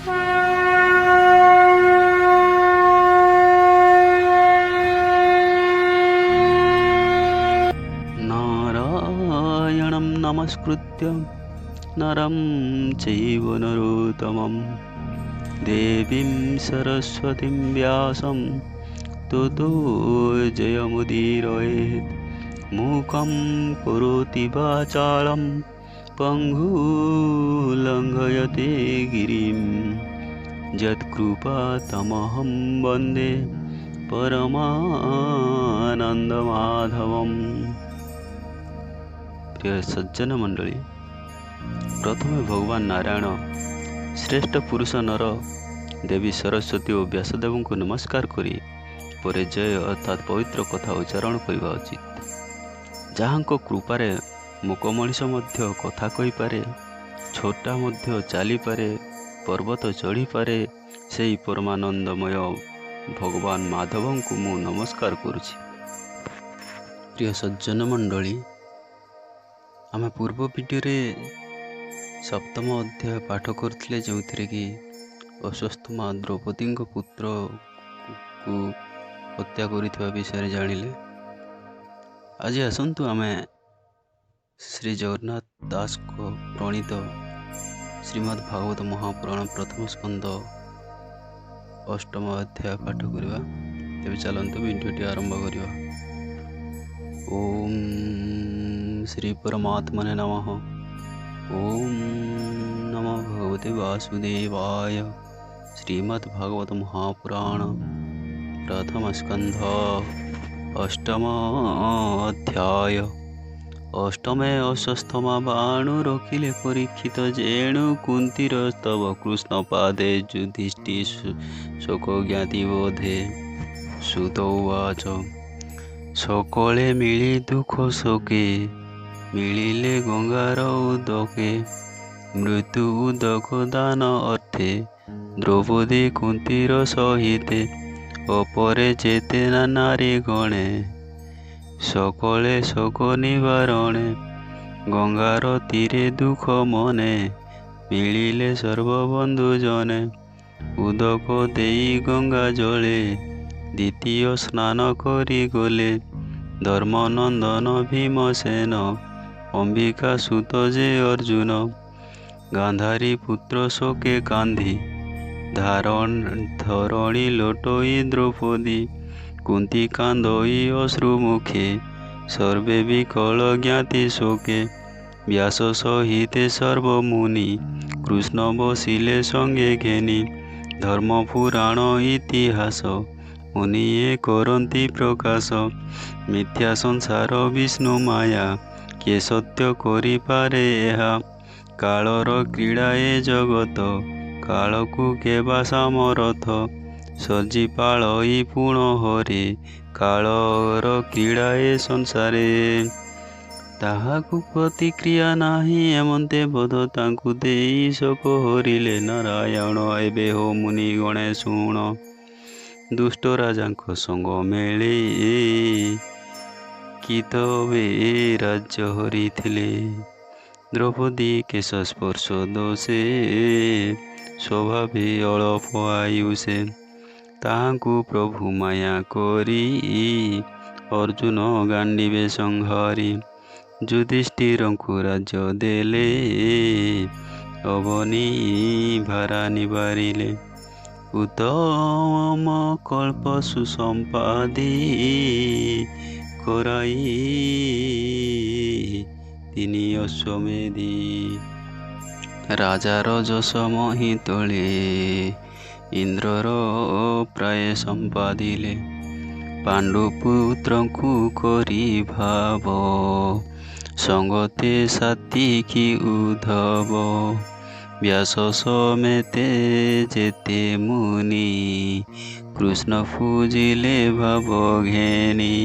नारायणं नमस्कृत्य नरं चैव नरोत्तमं देवीं सरस्वतीं व्यासं ततो जयमुदीरयेत्। मूकं करोति वाचालं पङ्गुलङ्घयते गिरिं यत्कृपातमहं वन्दे परमानन्दमाधवम्। प्रिय सज्जन मंडली, प्रथमे भगवान नारायण श्रेष्ठ पुरुष नर देवी सरस्वती और व्यासदेव को नमस्कार करी परे जय अर्थात पवित्र कथा उच्चारण करवा उचित। जहाँ कृपारे मूक मनीष मध्य कथा कही पारे, छोटा मध्य चली पारे, पर्वत चढ़ी पारे, से परमानंदमय भगवान माधव को मु नमस्कार करुछि। प्रिय सज्जन मंडली, आम पूर्व वीडियो सप्तम अध्याय पाठ करथिले, जो कि अस्वस्थ माँ द्रौपदी पुत्र को हत्या करिथिबा विषय जानिले। आज आसंतु आमे श्री जगन्नाथ दास को प्रणीत श्रीमद् भागवत महापुराण प्रथम स्कंद अष्टम अध्याय पाठ करवा। तेज चलतु वीडियोटी आरंभ करवा। ओम श्री परमात्मने नमः। ओम नमो भगवते वासुदेवाय। श्रीमद् भागवत महापुराण प्रथम स्कंध अष्टम अध्याय। अष्टमे अस्वस्थमा बाणु रखिले परीक्षित जेणु कुंतीर स्तव कृष्ण पादे युधिष्ठि शोक ज्ञाति बोधे। सुत उवाच सकले मिली दुख शोके मिलिले गंगार उदके। मृत्यु उदक दान अर्थे द्रौपदी कुंतीर सहिते। अपरे जेते नारी गणे सकले शोक निवारणे। गंगार तीरे दुख मने मिलिले सर्वबंधु जने। उदक देई गंगा जले द्वितीय स्नान करी गले। धर्मनंदन भीमसेन अंबिका सुत जे अर्जुन। गांधारी पुत्र शोके कांधी धरणी लोटई द्रौपदी। कुंती कांदई अश्रुमुखे सर्वे विकल ज्ञाति शोके। व्यास सहिते सर्वमुनि कृष्ण बसिले संगे घेनी। धर्म पुराण इतिहास मुनिये करन्ति प्रकाश। मिथ्या संसार विष्णु माया किए सत्य करि पारे एहा। कालर क्रीड़ा ए जगत कालकु केबा सामरथ। सजी पालई पुण हरे कालर क्रीड़ा ए संसारे। ताहाकु प्रतिक्रिया नाही एमंते बोध तांकु देई शोक हरिले नारायण। एबे हो मुनि गणे शुण दुष्ट राजांक संग मेले कि तबे राज्य हरिथिले। द्रौपदी केश स्पर्श दोषे स्वभावे अल्प आयुषे। ताहाकु प्रभु माया करी अर्जुन गांडीवे संहारी। युधिष्ठिरंकु राज्य देले अवनी भारा निवारिले। उत्तम कल्प सुसंपादी कराई तिनि अश्वमेधी। राजार जस मही तले इंद्रर प्राय संपादिले। पांडुपुत्रंकु करी भाव संगते सात्विकी उद्धव। व्यास समेते जेते मुनि कृष्ण पूजिले भाव घेनी।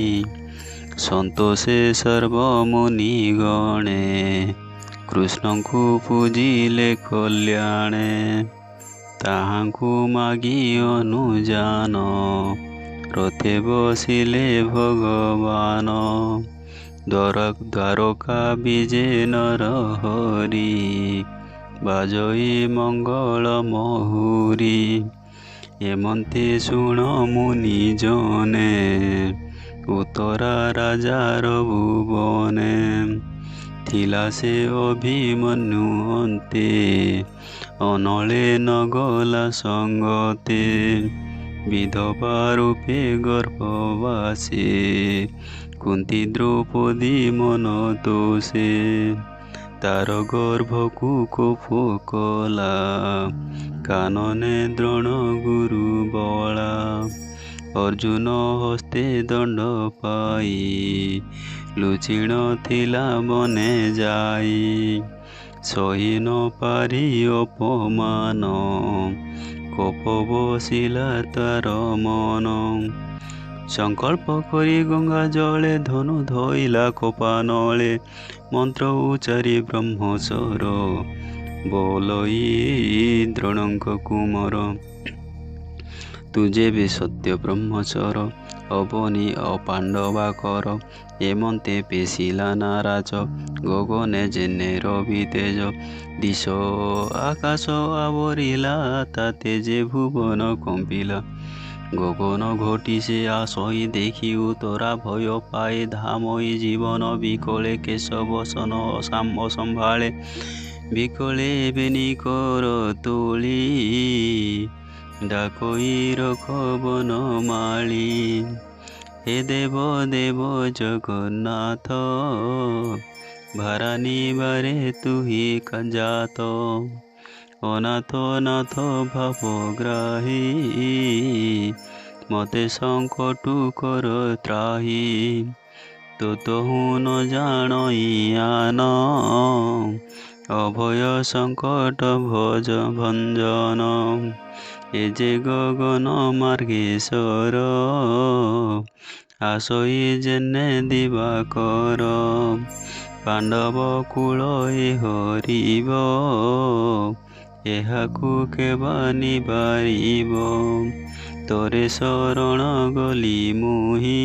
संतोषे सर्वमुनि गणे कृष्ण को पूजिले कल्याणे। ताहाकु मागी अनुजान रथे बसिले भगवान। द्वारका विजे नर हरि ବାଜଇ ମଙ୍ଗଳ ମହୁରୀ। ଏମନ୍ତେ ଶୁଣ ମୁନି ଜନେ, ଉତ୍ତରା ରାଜାର ଭୁବନେ। ଥିଲା ସେ ଅଭିମନ୍ୟୁ ଅନ୍ତେ, ଅନଳେ ନଗଲା ସଙ୍ଗତେ। ବିଧବା ରୂପେ ଗର୍ଭବାସେ, କୁନ୍ତି ଦ୍ରୌପଦୀ ମନ ତୋଷେ। ତାର ଗର୍ଭକୁ କୋପ କଲା, କାନନେ ଦ୍ରୋଣ ଗୁରୁ ବଳା। ଅର୍ଜୁନ ହସ୍ତେ ଦଣ୍ଡ ପାଇ, ଲୁଚିଣ ଥିଲା ବନେ ଯାଇ। ସହି ନ ପାରି ଅପମାନ, କୋପ ବସିଲା ତାର ମନ। ସଂକଳ୍ପ କରି ଗଙ୍ଗା ଜଳେ, ଧନୁ ଧଇଲା କୋପା ନଳେ। ମନ୍ତ୍ର ଉଚାରି ବ୍ରହ୍ମଚର, ବୋଲଇ ଦ୍ରୋଣଙ୍କ କୁମର। ତୁ ଯେବେ ସତ୍ୟ ବ୍ରହ୍ମଚର, ଅବନି ଅପାଣ୍ଡବା କର। ଏମନ୍ତେ ପେଶିଲା ନାରାଜ, ଗଗନେ ଯେନେ ରବି ତେଜ। ଦିଶ ଆକାଶ ଆବରିଲା, ତା ତେଜେ ଭୁବନ କମ୍ପିଲା। ଗଗନ ଘୋଟି ସେ ଆସଇ ଦେଖି, ଉତ୍ତରା ଭୟ ପାଏ ଧାମଇ। ଜୀବନ ବିକଳେ କେଶବସନ ଅସମ୍ଭାଳେ, ବିକଳେ ବେନି କର ତୋଳି। ଡାକଇ ରଖ ବନମାଳି, ହେ ଦେବ ଦେବ ଜଗନ୍ନାଥ। ଭାରା ନିବାରେ ତୁହି ଜାତ, ଅନାଥ ନାଥ ଭାବଗ୍ରାହୀ। ମତେ ସଙ୍କଟୁ କର ତ୍ରାହି, ତୋତହୁ ନ ଜାଣଇ ଆନ। ଅଭୟ ସଙ୍କଟ ଭଞ୍ଜନ, ଏ ଯେ ଗଗନ ମାର୍ଗେଶ୍ୱର। ଆସଇ ଯେନେ ଦିବାକର, ପାଣ୍ଡବ କୂଳ ଏ ହରିବ। ଏହାକୁ କେବା ନିବାରିବ, ତୋରେ ଶରଣ ଗଲି ମୁହିଁ।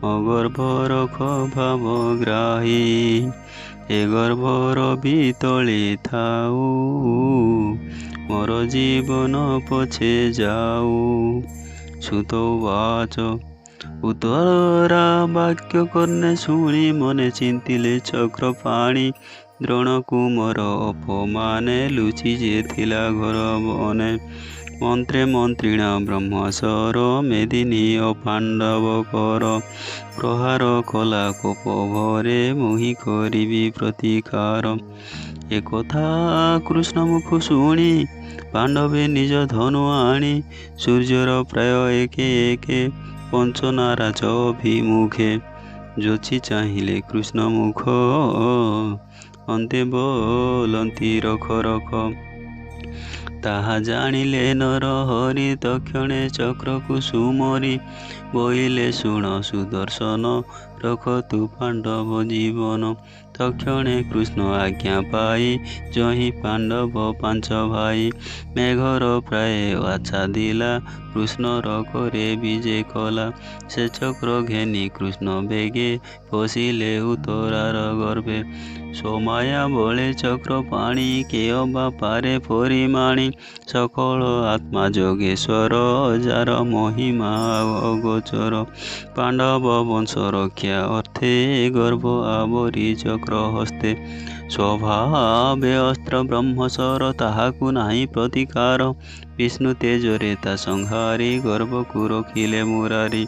ଅଗର୍ଭ ରଖ ଭାବଗ୍ରାହୀ, ଏ ଗର୍ଭର ବିତଳେ ଥାଉ। ମୋର ଜୀବନ ପଛେ ଯାଉ। ସୁତ ଉବାଚ, ଉତ୍ତରା ବାକ୍ୟ କର୍ଣ୍ଣେ ଶୁଣି, ମନେ ଚିନ୍ତିଲେ ଚକ୍ରପାଣି। ଦ୍ରୋଣ କୁମର ଅପମାନେ, ଲୁଚି ଯେ ଥିଲା ଘର ବନେ। ମନ୍ତ୍ରେ ମନ୍ତ୍ରିଣା ବ୍ରହ୍ମଚର, ମେଦିନୀ ଅପାଣ୍ଡବ କର। ପ୍ରହାର କଲା କୋପ ଭରେ, ମୁହିଁ କରିବି ପ୍ରତିକାର। ଏକଥା କୃଷ୍ଣ ମୁଖ ଶୁଣି, ପାଣ୍ଡବେ ନିଜ ଧନୁ ଆଣି। ସୂର୍ଯ୍ୟର ପ୍ରାୟ ଏକେ ଏକେ, ପଞ୍ଚ ନାରାଜ ଅଭିମୁଖେ। ଯୋଛି ଚାହିଁଲେ କୃଷ୍ଣ ମୁଖ, ଅନ୍ତେ ବୋଲନ୍ତି ରଖ ରଖ। ତାହା ଜାଣିଲେ ନର ହରି, ତକ୍ଷଣେ ଚକ୍ରକୁ ସୁମରି। ବୋଇଲେ ଶୁଣ ସୁଦର୍ଶନ, ରଖ ତୁ ପାଣ୍ଡବ ଜୀବନ। ତକ୍ଷଣେ କୃଷ୍ଣ ଆଜ୍ଞା ପାଇ, ଯହିଁ ପାଣ୍ଡବ ପାଞ୍ଚ ଭାଇ। ମେଘର ପ୍ରାୟ ଆଚ୍ଛାଦିଲା, କୃଷ୍ଣର କରେ ବିଜେ କଲା। ସେ ଚକ୍ର ଘେନି କୃଷ୍ଣ ବେଗେ, ପଶିଲେ ଉତ୍ତରାର ଗର୍ଭେ। ସୋମାୟା ବଳେ ଚକ୍ରପାଣି, କେ ଅବା ପାରେ ପରିମାଣି। ସକଳ ଆତ୍ମା ଯୋଗେଶ୍ୱର, ଯାର ମହିମା ଅଗୋଚର। ପାଣ୍ଡବ ବଂଶ ରକ୍ଷା ଅର୍ଥେ, ଗର୍ଭ ଆବରି ଚକ୍ର ହସ୍ତେ। ସ୍ୱଭାବେ ଅସ୍ତ୍ର ବ୍ରହ୍ମଚର, ତାହାକୁ ନାହିଁ ପ୍ରତିକାର। ବିଷ୍ଣୁ ତେଜରେ ତା ସଂହାରି, ଗର୍ଭକୁ ରଖିଲେ ମୁରାରି।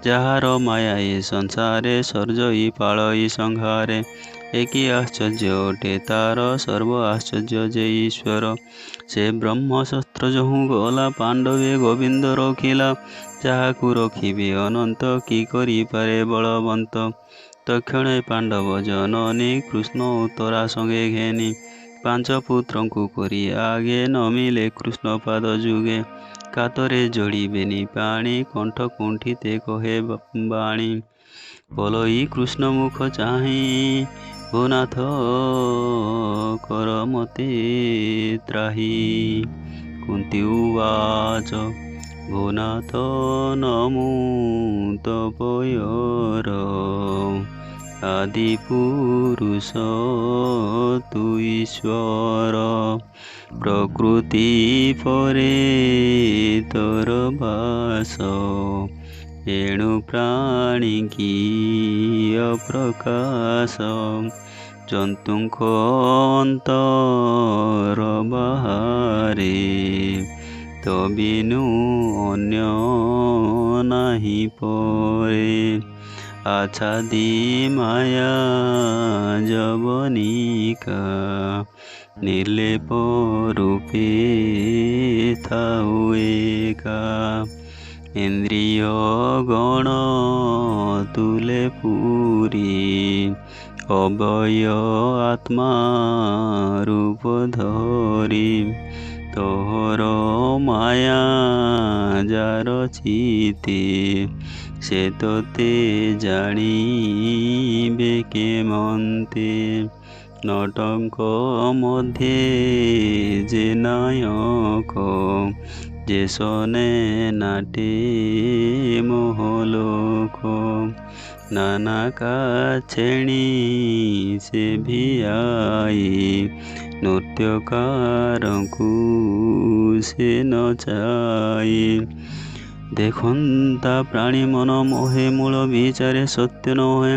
ଯାହାର ମାୟା ଏ ସଂସାରେ, ସର୍ଜଇ ପାଳଇ ସଂହାରେ। ଏ କି ଆଶ୍ଚର୍ଯ୍ୟ ଅଟେ ତାର, ସର୍ବ ଆଶ୍ଚର୍ଯ୍ୟ ଯେ ଈଶ୍ୱର। ସେ ବ୍ରହ୍ମଶସ୍ତ୍ର ଯହୁଁ ଗଲା, ପାଣ୍ଡବେ ଗୋବିନ୍ଦ ରଖିଲା। ଯାହାକୁ ରଖିବେ ଅନନ୍ତ, କି କରିପାରେ ବଳବନ୍ତ। ତକ୍ଷଣେ ପାଣ୍ଡବ ଜନନୀ, କୃଷ୍ଣ ଉତ୍ତରା ସଙ୍ଗେ ଘେନି। ପାଞ୍ଚ ପୁତ୍ରଙ୍କୁ କରି ଆଗେ, ନମିଲେ କୃଷ୍ଣ ପାଦ ଯୁଗେ। କାତରେ ଯୋଡ଼ିବେନି ପାଣି, କଣ୍ଠ କୁଣ୍ଠିତେ କହେ ବାଣୀ। ବୋଲଇ କୃଷ୍ଣ ମୁଖ ଚାହିଁ, ହୋ ନାଥ କର ମତେ ତ୍ରାହି। କୁନ୍ତି ଉବାଚ, ଭୋ ନାଥ ନମୁ ତପୟର। आदिपुरुष तु ईश्वर प्रकृति परे तोर बास एणु प्राणी की अप्रकाश जन्तुଙ୍କ ଅନ୍ତର ବାହାରେ ତ ବିନୁ ଅନ୍ୟ ନାହିଁ ପରେ ଆଚ୍ଛାଦି ମାୟା ଯବନିକା ନିର୍ଲେପ ରୂପେ ଥାଉ ଏକା ଇନ୍ଦ୍ରିୟ ଗଣ ତୁଲେ ପୁରୀ ଅବୟ ଆତ୍ମା ରୂପ ଧରି ତୋହର ମାୟା ଯାର ଚିତେ ସେ ତୋତେ ଜାଣିବେ କେମନ୍ତେ ନଟଙ୍କ ମଧ୍ୟରେ ଯେ ନାୟକ ଯେ ସନେ ନାଟେ ମୋହଲୋକ ନାନା କାଛେଣି ସେ ଭିଆଇ ନୃତ୍ୟକାରଙ୍କୁ ସେ ନଚାଇ ଦେଖନ୍ତା ପ୍ରାଣୀ ମନ ମୋହେ ମୂଳ ବିଚାରେ ସତ୍ୟ ନୁହେଁ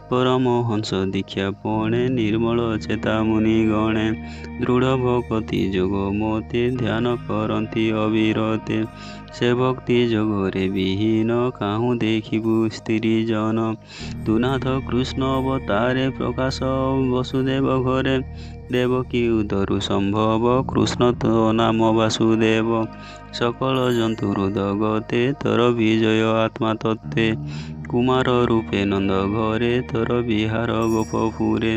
ପରମହଂସ ଦୀକ୍ଷା ପଣେ ନିର୍ମଳ ଚେତା ମୁନି ଗଣେ ଦୃଢ଼ ଭକତି ଯୋଗ ମୋତେ ଧ୍ୟାନ କରନ୍ତି ଅବିରତେ ସେ ଭକ୍ତି ଯୋଗରେ ବିହୀନ କାହୁଁ ଦେଖିବୁ ସ୍ତ୍ରୀ ଜନ ତୁନାଥ କୃଷ୍ଣ ଅବତାରେ ପ୍ରକାଶ ବସୁଦେବ ଘରେ ଦେବକୀ ଉଦରୁ ସମ୍ଭବ କୃଷ୍ଣ ତୋ ନାମ ବାସୁଦେବ ସକଳ ଜନ୍ତୁ ହୃଦ ଗତେ ତୋର ବିଜୟ ଆତ୍ମା ତତ୍ତ୍ୱେ କୁମାର ରୂପେ ନନ୍ଦ ଘରେ ତୋର ବିହାର ଗୋପପୁରେ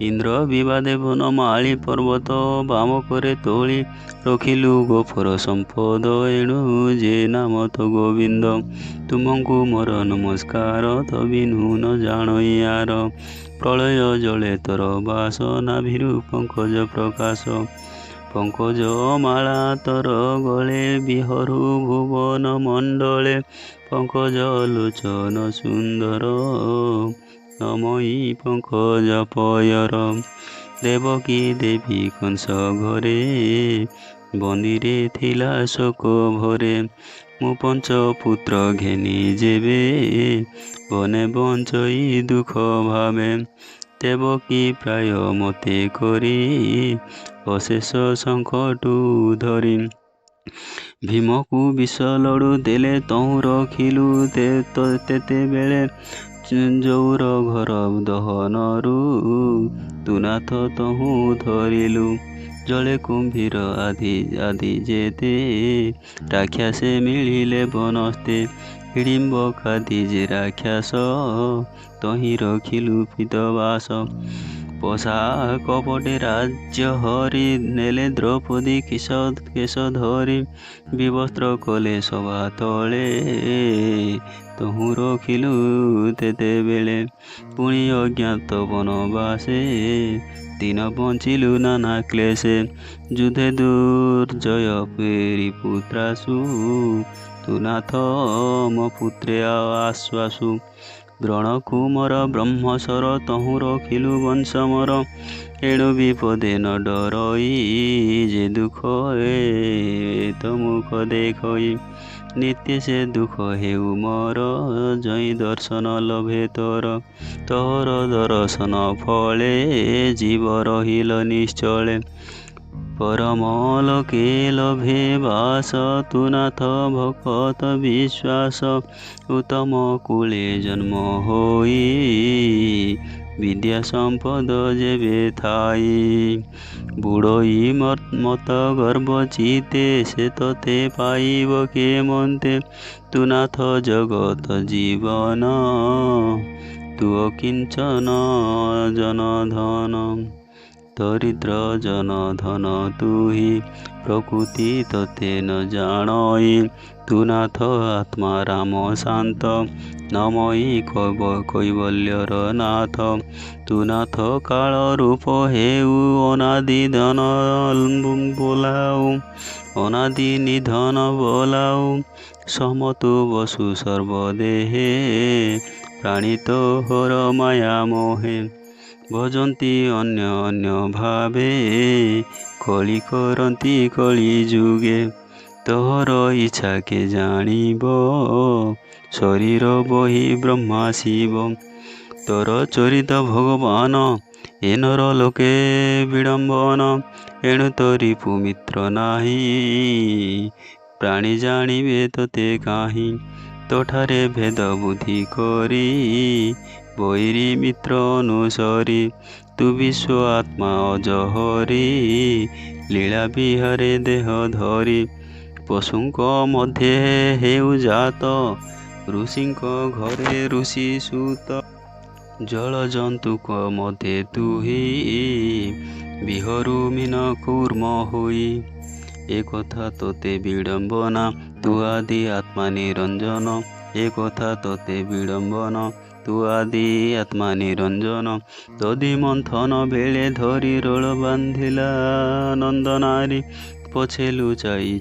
ଇନ୍ଦ୍ର ବିବାଦେ ବନମାଳି ପର୍ବତ ବାମ করে ତୋଳି ରଖିଲୁ ଗୋପର ସମ୍ପଦ ଏଣୁ ଯେ ନାମ ତ ଗୋବିନ୍ଦ ତୁମକୁ ମୋର ନମସ୍କାର ତବିନୁ ନ ଜାଣଇଆର ପ୍ରଳୟ ଜଳେ ତୋର ବାସ ନାଭିରୁ ପଙ୍କଜ ପ୍ରକାଶ ପଙ୍କଜ ମାଳା ତୋର ଗଳେ ବିହରୁ ଭୁବନ ମଣ୍ଡଳେ ପଙ୍କଜ ଲୋଚନ ସୁନ୍ଦର ନମଇ ପଙ୍କଜ ପୟର ଦେବକୀ ଦେବୀ କଂସ ଘରେ ବନ୍ଦିରେ ଥିଲା ଶୋକ ଭରେ ମୁଁ ପଞ୍ଚ ପୁତ୍ର ଘେନି ଯେବେ ବନେ ବଞ୍ଚଇ ଦୁଃଖ ଭାବେ ଦେବକୀ ପ୍ରାୟ ମତେ କରି ଅଶେଷ ସଙ୍କଟୁ ଧରି ଭୀମକୁ ବିଷ ଲଡୁ ଦେଲେ ତହୁଁ ରଖିଲୁ ତେତେବେଳେ ଯଉର ଘର ଦହନରୁ ତୁନାଥ ତହୁଁ ଧରିଲୁ ଜଳେ କୁମ୍ଭୀର ଆଦି ଯେତେ ରାକ୍ଷାସେ ମିଳିଲେ ବନସ୍ତେ ହିଡ଼ିମ୍ବ ଖାଦି ଯେ ରାକ୍ଷାସ ତହିଁ ରଖିଲୁ ପିତବାସ ପୋଷା କପଟେ ରାଜ୍ୟ ହରି ନେଲେ ଦ୍ରୌପଦୀ କେଶ ଧରି ବିବସ୍ତ୍ର କଲେ ସଭା ତଳେ ତହୁଁ ରଖିଲୁ ତେତେବେଳେ ପୁଣି ଅଜ୍ଞାତ ବନବାସେ ଦିନ ବଞ୍ଚିଲୁ ନାନା କ୍ଲେଶେ ଯୁଧେ ଦୁର୍ଜୟ ପେରି ପୁତ୍ରାସୁ ତୁନାଥ ମୋ ପୁତ୍ରେ ଆଶ୍ୱାସୁ ଦ୍ରୋଣ କୁମର ବ୍ରହ୍ମଶର ତହୁଁ ରଖିଲୁ ବଂଶମର ଏଣୁ ବିପଦେ ନ ଡରଇ ଯେ ଦୁଃଖ ତ ମୁଖ ଦେଖଇ ନିତ୍ୟ ସେ ଦୁଃଖ ହେଉ ମୋର ଜଇଁ ଦର୍ଶନ ଲଭେ ତୋର ଦର୍ଶନ ଫଳେ ଜୀବ ରହିଲ ନିଶ୍ଚଳେ ପରମ ଲୋକେ ଲଭେ ବାସ ତୁନାଥ ଭକତ ବିଶ୍ୱାସ ଉତ୍ତମ କୂଳେ ଜନ୍ମ ହୋଇ ବିଦ୍ୟା ସମ୍ପଦ ଯେବେ ଥାଇ ବୁଡ଼ଇ ମତ ଗର୍ବ ଚିତେ ସେ ତୋତେ ପାଇବ କେମନ୍ତେ ତୁନାଥ ଜଗତ ଜୀବନ ତୁ ଅକିଞ୍ଚନ ଜନଧନ ଦରିଦ୍ର ଜନଧନ ତୁହି ପ୍ରକୃତି ତୋତେ ନ ଜାଣଇ ତୁନାଥ ଆତ୍ମା ରାମ ଶାନ୍ତ ନମଇ କୈବଲ୍ୟର ନାଥ ତୁନାଥ କାଳ ରୂପ ହେଉ ଅନାଦି ଧନ ବୋଲାଉ ଅନାଦି ନିଧନ ବୋଲାଉ ସମତୁ ବସୁ ସର୍ବଦେହେ ପ୍ରାଣୀ ତୋହର ମାୟା ମୋହେ ଭଜନ୍ତି ଅନ୍ୟ ଅନ୍ୟ ଭାବେ କଳି କରନ୍ତି କଳି ଯୁଗେ ତୋହର ଇଚ୍ଛା କେ ଜାଣିବ ଶରୀର ବହି ବ୍ରହ୍ମା ଶିବ ତୋର ଚରିତ ଭଗବାନ ଏ ନର ଲୋକେ ବିଡ଼ମ୍ବନ ଏଣୁ ତୋରିପୁ ମିତ୍ର ନାହିଁ ପ୍ରାଣୀ ଜାଣିବେ ତୋତେ କାହିଁ ତୋଠାରେ ଭେଦ ବୁଦ୍ଧି କରି ବୈରୀ ମିତ୍ର ଅନୁସରି ତୁ ବିଶ୍ୱ ଆତ୍ମା ଅଜହରି ଲୀଳା ବିହାରେ ଦେହ ଧରି ପଶୁଙ୍କ ମଧ୍ୟରେ ହେଉ ଜାତ ଋଷିଙ୍କ ଘରେ ଋଷି ସୁତ ଜଳଜନ୍ତୁଙ୍କ ମଧ୍ୟରେ ତୁହି ବିହରୁ ମୀନ କୁର୍ମ ହୋଇ ଏକଥା ତୋତେ ବିଡ଼ମ୍ବନା ତୁ ଆଦି ଆତ୍ମା ନିରଞ୍ଜନ ଏକଥା ତୋତେ ବିଡ଼ମ୍ବନ ତୁ ଆଦି ଆତ୍ମା ନିରଞ୍ଜନ ତଦି ମନ୍ଥନ ବେଳେ ଧରି ରୋଳ ବାନ୍ଧିଲା ନନ୍ଦନାରୀ ପଛେ ଲୁଚାଇ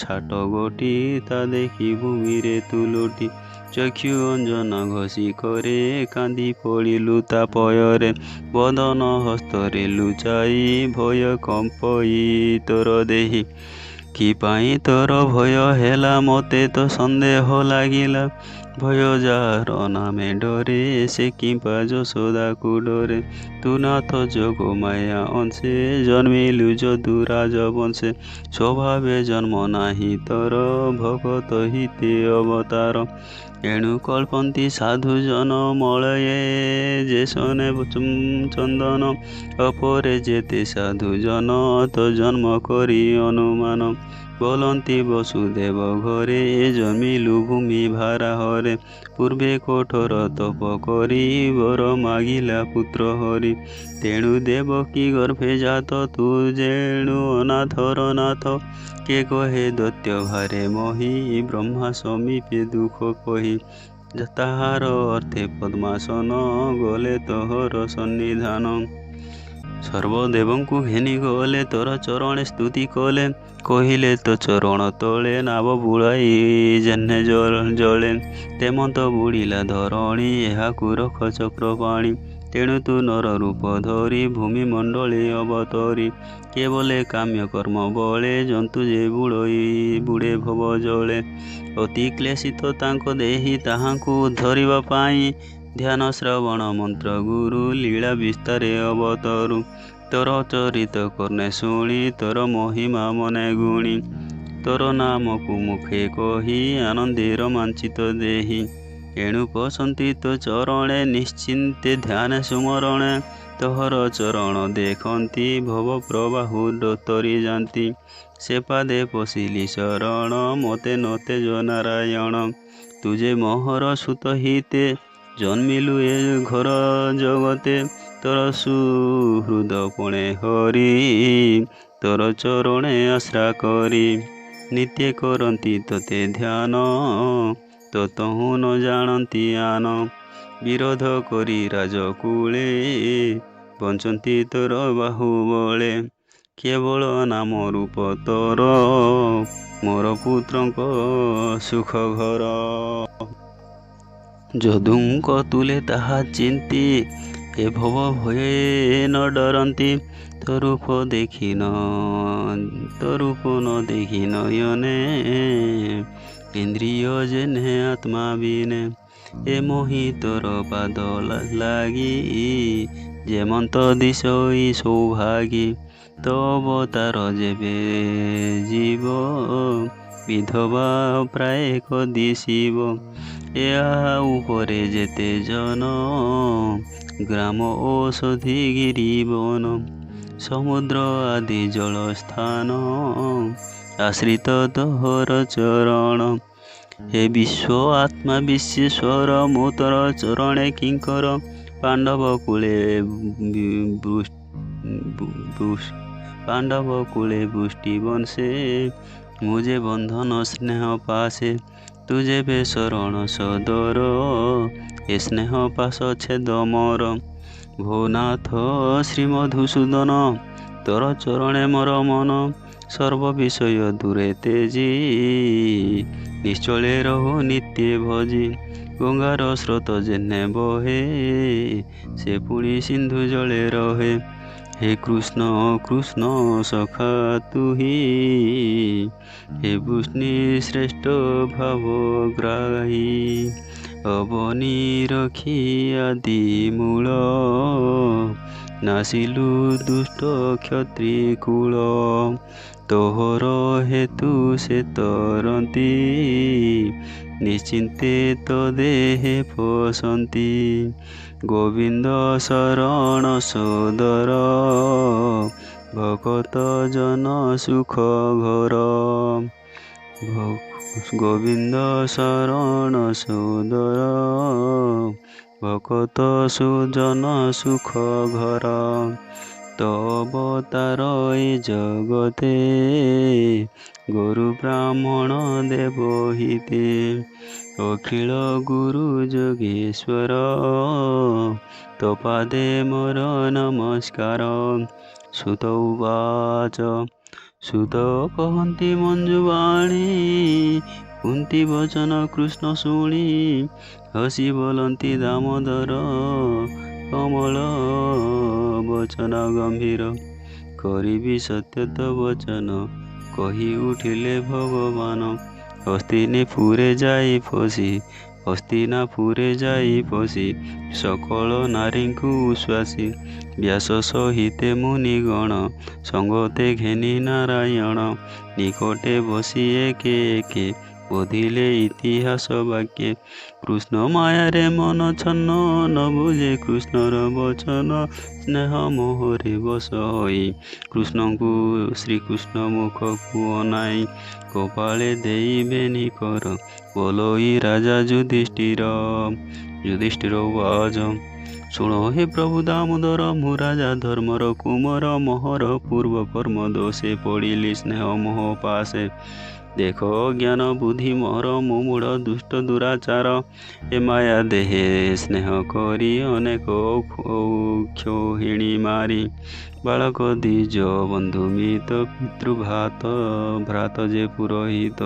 ଛାଟ ଗୋଟି ତା ଦେଖି ଭୂମିରେ ତୁ ଲୋଟି ଚକ୍ଷୁ ଅଞ୍ଜନ ଘଷି କରେ କାନ୍ଦି ପଡ଼ିଲୁ ତା ପୟରେ ବଦନ ହସ୍ତରେ ଲୁଚାଇ ଭୟ କମ୍ପଇ ତୋର ଦେହି କି ପାଇଁ ତୋର ଭୟ ହେଲା ମୋତେ ତ ସନ୍ଦେହ ଲାଗିଲା ଭୟ ଯାହାର ନାମେ ଡରେ ସେ କିମ୍ବା ଯଶୋଦାକୁ ଡରେ ତୁ ନାଥ ଯୋଗ ମାୟା ଅଂଶେ ଜନ୍ମିଲୁ ଯଦୁ ରାଜବଂଶେ ସ୍ୱଭାବେ ଜନ୍ମ ନାହିଁ ତୋର ଭଗତ ହିତେ ଅବତାର ଏଣୁ କଳ୍ପନ୍ତି ସାଧୁ ଜନ ମଳୟେ ଯେସନେ ଚନ୍ଦନ ଅପରେ ଯେତେ ସାଧୁ ଜନ ତ ଜନ୍ମ କରି ଅନୁମାନ ବୋଲନ୍ତି ବସୁଦେବ ଘରେ ଜନ୍ମିଲୁ ଭୂମି ଭାରା ହରେ ପୂର୍ବେ କଠୋର ତପ କରି ବର ମାଗିଲା ପୁତ୍ର ହରି ତେଣୁ ଦେବକୀ ଗର୍ଭେ ଜାତ ତୁ ଯେଣୁ ଅନାଥର ନାଥ କେ କହେ ଦୈତ୍ୟ ଭାରେ ମହି ବ୍ରହ୍ମା ସମୀପେ ଦୁଃଖ କହି ତାହାର ଅର୍ଥେ ପଦ୍ମାସନ ଗଲେ ତୋହର ସନ୍ନିଧାନ ସର୍ବଦେବଙ୍କୁ ଘେନି ଗଲେ ତୋର ଚରଣେ ସ୍ତୁତି କଲେ କହିଲେ ତ ଚରଣ ତଳେ ନାବ ବୁଳାଇ ଯେହ୍ନେ ଜଳେ ତେମନ୍ତ ବୁଡ଼ିଲା ଧରଣୀ ଏହାକୁ ରଖ ଚକ୍ର ପାଣି ତେଣୁ ତୁ ନର ରୂପ ଧରି ଭୂମି ମଣ୍ଡଳେ ଅବତରି କେବଲେ କାମ୍ୟ କର୍ମ ବଳେ ଜନ୍ତୁ ଯେ ବୁଡ଼େ ଭବ ଜଳେ ଅତି କ୍ଲେଶିତ ତାଙ୍କ ଦେହି ତାହାଙ୍କୁ ଧରିବା ପାଇଁ ଧ୍ୟାନ ଶ୍ରବଣ ମନ୍ତ୍ର ଗୁରୁ ଲୀଳା ବିସ୍ତାରେ ଅବତରୁ ତୋର ଚରିତ କର୍ଣ୍ଣେ ଶୁଣି ତୋର ମହିମା ମନେ ଗୁଣି ତୋର ନାମକୁ ମୁଖେ କହି ଆନନ୍ଦେ ରୋମାଞ୍ଚିତ ଦେହି ଏଣୁ ପଶନ୍ତି ତୋ ଚରଣେ ନିଶ୍ଚିନ୍ତେ ଧ୍ୟାନ ସୁମରଣେ ତୋହର ଚରଣ ଦେଖନ୍ତି ଭବ ପ୍ରବାହୁ ତରି ଯାନ୍ତି ସେ ପାଦେ ପଶିଲି ଶରଣ ମୋତେ ନତେ ନାରାୟଣ ତୁଜେ ମୋହର ସୁତ ହିତେ ଜନ୍ମିଲୁ ଏ ଘର ଜଗତେ ତୋର ସୁହୃଦ ପଣେ ହରି ତୋର ଚରଣେ ଆଶ୍ରା କରି ନିତ୍ୟ କରନ୍ତି ତୋତେ ଧ୍ୟାନ ତତହୁ ନ ଜାଣନ୍ତି ଆନ ବିରୋଧ କରି ରାଜକୂଳେ ବଞ୍ଚନ୍ତି ତୋର ବାହୁବଳେ କେବଳ ନାମ ରୂପ ତୋର ମୋର ପୁତ୍ରଙ୍କ ସୁଖ ଘର ଯଦୁଙ୍କ ତୁଲେ ତାହା ଚିନ୍ତି ଏ ଭବ ଭୟେ ନ ଡରନ୍ତି ତୋ ରୂପ ନ ଦେଖି ନୟନେ ଇନ୍ଦ୍ରିୟ ଯେହ୍ନେ ଆତ୍ମା ବିନେ ଏ ମୋହି ତୋର ପାଦ ଲାଗି ଯେମନ୍ତ ଦିଶଇ ସୌଭାଗୀ ତୋ ଅବତାର ଯେବେ ଯିବ ବିଧବା ପ୍ରାୟ ଦିଶିବ ଏହା ଉପରେ ଯେତେ ଜନ ଗ୍ରାମ ଔଷଧି ଗିରିବନ ସମୁଦ୍ର ଆଦି ଜଳ ସ୍ଥାନ ଆଶ୍ରିତ ତୋହର ଚରଣ हे विश्व आत्मा विश्वेश्वर मोतर चरणे किंकर पांडव कूले बुष्टि वंशे मुझे बंधन स्नेह पासे तुझे बे शरण सदर ए स्नेह पास छेद मोर भोनाथ श्री मधुसूदन तोर चरणे मोर मन सर्व विषय दूरे तेजी ନିଶ୍ଚଳେ ରହୁ ନିତ୍ୟ ଭଜି। ଗଙ୍ଗାର ସ୍ରୋତ ଯେନେ ବହେ ସେ ପୁଣି ସିନ୍ଧୁ ଜଳେ ରହେ। ହେ କୃଷ୍ଣ କୃଷ୍ଣ ସଖା ତୁହି, ହେ ବୃଷ୍ଣି ଶ୍ରେଷ୍ଠ ଭାବଗ୍ରାହୀ। ଅବନି ରଖି ଆଦି ମୂଳ, ନାସିଲୁ ଦୁଷ୍ଟ କ୍ଷତ୍ରି କୂଳ। ତୋହର ହେତୁ ସେ ତରନ୍ତି, ନିଶ୍ଚିନ୍ତେ ତ ଦେହେ ପଶନ୍ତି। ଗୋବିନ୍ଦ ଶରଣ ସୋଦର, ଭକତ ଜନ ସୁଖ ଘର। ଗୋବିନ୍ଦ ଶରଣ ସୋଦର, ଭକତ ସୁଜନ ସୁଖ ଘର। ତ ଅବତାର ଏ ଜଗତେ, ଗୁରୁ ବ୍ରାହ୍ମଣ ଦେବ ହିତେ। ଅଖିଳ ଗୁରୁ ଯୋଗେଶ୍ୱର, ତୋ ପାଦେ ମୋର ନମସ୍କାର। ସୁତ ଉବାଚ। ସୁତ କହନ୍ତି ମଞ୍ଜୁବାଣୀ, କୁନ୍ତି ବଚନ କୃଷ୍ଣ ଶୁଣି। ହସି ବୋଲନ୍ତି ଦାମୋଦର, କମଳ ବଚନ ଗମ୍ଭୀର। କରିବି ସତ୍ୟତ ବଚନ, କହି ଉଠିଲେ ଭଗବାନ। ହସ୍ତିନାପୁରେ ଯାଇ ପଶି, ହସ୍ତିନାପୁରେ ଯାଇ ପଶି। ସକଳ ନାରୀଙ୍କୁ ଉଶ୍ୱାସୀ। ବ୍ୟାସ ସହିତେ ମୁନିଗଣ, ସଙ୍ଗତେ ଘେନି ନାରାୟଣ। ନିକଟେ ବସି ଏକେ ଏକେ, ବୋଧିଲେ ଇତିହାସ ବାକ୍ୟେ। କୃଷ୍ଣ ମାୟାରେ ମନ ଛନ୍ନ, ନ ବୁଝେ କୃଷ୍ଣର ବଚନ। ସ୍ନେହ ମୋହରେ ବଶ ହୋଇ, କୃଷ୍ଣଙ୍କୁ ଶ୍ରୀକୃଷ୍ଣ ମୁଖକୁ ଅନାଇ। କପାଳେ ଦେଇବେନି କର, ବୋଲୋଇ ରାଜା ଯୁଧିଷ୍ଠିର। ଯୁଧିଷ୍ଠିର ଉବାଚ। ଶୁଣ ହେ ପ୍ରଭୁ ଦାମୋଦର, ମୁଁ ରାଜା ଧର୍ମର କୁମର। ମୋହର ପୂର୍ବ କର୍ମ ଦୋଷେ, ପଡ଼ିଲି ସ୍ନେହ ମୋହ ପାଶେ। ଦେଖ ଅଜ୍ଞାନ ବୁଦ୍ଧି ମୋର, ମୁଁ ମୂଢ଼ ଦୁଷ୍ଟ ଦୁରାଚାର। ଏ ମାୟା ଦେହେ ସ୍ନେହ କରି, ଅନେକ ଅକ୍ଷୋହିଣୀ ମାରି। ବାଳକ ଦ୍ୱିଜ ବନ୍ଧୁ ମିତ, ପିତୃଭ୍ରାତ ଯେ ପୁରୋହିତ।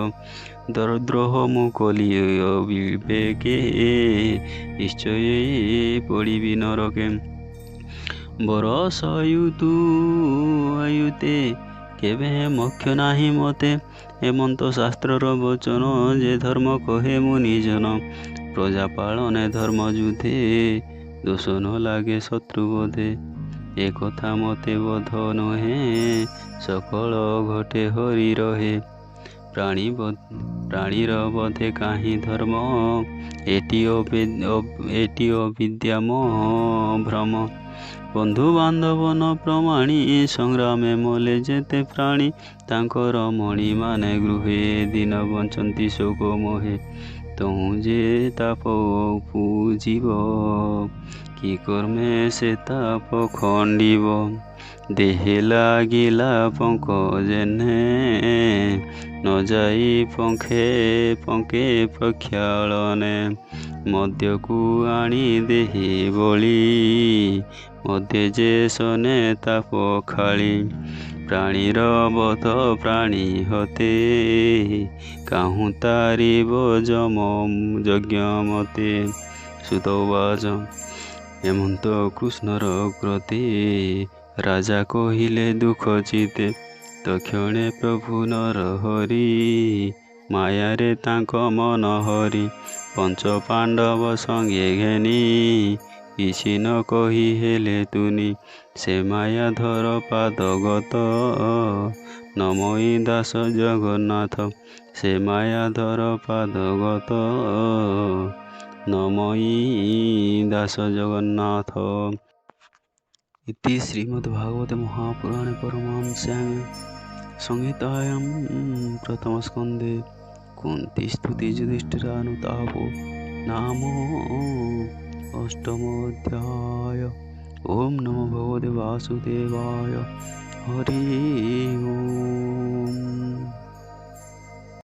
ଦ୍ରୋହ ମୁଁ କଲି ଅବିବେକେ, ନିଶ୍ଚୟ ପଡ଼ିବି ନରକେ। ବରଷ ଅୟୁତେ, କେବେ ମୋକ୍ଷ ନାହିଁ ମତେ। ଏମନ୍ତ ଶାସ୍ତ୍ରର ବଚନ, ଯେ ଧର୍ମ କହେ ମୁନିଜନ। ପ୍ରଜା ପାଳନେ ଧର୍ମ ଯୁଧେ, ଦୋଷ ନ ଲାଗେ ଶତ୍ରୁବଧେ। ଏ କଥା ମତେ ବୋଧ ନୁହେଁ, ସକଳ ଘଟେ ହରି ରହେ। ପ୍ରାଣୀର ବଧେ କାହିଁ ଧର୍ମ, ଏଟି ଅବିଦ୍ୟା ଭ୍ରମ। ବନ୍ଧୁ ବାନ୍ଧବ ନ ପ୍ରମାଣୀ, ସଂଗ୍ରାମେ ମଲେ ଯେତେ ପ୍ରାଣୀ। ତାଙ୍କର ମଣିମାନେ ଗୃହେ, ଦିନ ବଞ୍ଚନ୍ତି ଶୋକ ମୋହେ। ତହୁଁ ଯେ ତାପ ପୁଜିବ, କି କର୍ମେ ସେ ତାପ ଖଣ୍ଡିବ। ଦେହେ ଲାଗିଲା ପଙ୍କ ଯେହ୍ନେ, ନ ଯାଇ ପଙ୍କେ ପ୍ରକ୍ଷାଳନେ। ମଦ୍ୟକୁ ଆଣି ଦେହେ ବଳି, ମଦ୍ୟ ଯେ ଶନେ ତାପ ଖାଳି। ପ୍ରାଣୀର ବଧ ପ୍ରାଣୀ ହତେ, କାହୁଁ ତାରିବ ଯଜ୍ଞ ମତେ। ସୁତ ଉବାଚ। ହେମନ୍ତ କୃଷ୍ଣର କ୍ରୋଧେ, ରାଜା କହିଲେ ଦୁଃଖ ଚିତ୍ତେ। ତକ୍ଷଣେ ପ୍ରଭୁ ନରହରି, ମାୟାରେ ତାଙ୍କ ମନ ହରି। ପଞ୍ଚ ପାଣ୍ଡବ ସଙ୍ଗେ ଘେନି, କିଛି ନ କହି ହେଲେ ତୁନି। ସେ ମାୟାଧର ପାଦଗତ, ନମଇ ଦାସ ଜଗନ୍ନାଥ। ସେ ମାୟାଧର ପାଦଗତ, ନମଇ ଦାସ ଜଗନ୍ନାଥ। ଇତି ଶ୍ରୀମଦ୍ଭାଗବତେ ମହାପୁରାଣେ ପରମହଂସ୍ୟାଂ ସଂହିତାୟାଂ ପ୍ରଥମସ୍କନ୍ଧେ କୁନ୍ତି ସ୍ତୁତି ଯୁଧିଷ୍ଠିରାनुतापो नाम अष्टमोऽध्याय। ओम नमो भगवते वासुदेवाय। हरि ओम।